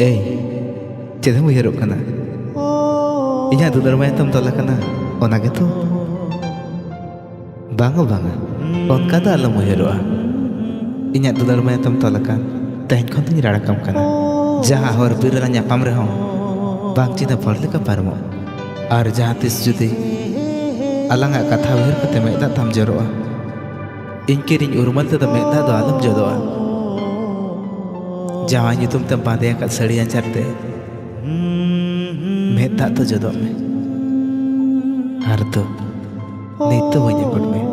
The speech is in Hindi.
ए चेदम उयहरोग कना इन्या दुदर में तुम तोला कना ओनागे तो बांगो बांगा ओनका दा आलम उयहरोआ इन्या दुदर में तुम तोला कान तहन खन तुनी राड़ाकम कना जहां हर बिरला ᱧᱟᱯᱟᱢ रहो बांग चिदा पड़ले का पारमो और जहां तिस जुदी अलंगा कथा उयहर कते मेदा तम जरोआ इनकिरिन उर्मल ते मेदा दो आलम जदोआ जहां तुम तम बांधे का सड़िया चरते मेदा तो जदो में हर तो नहीं तो वही में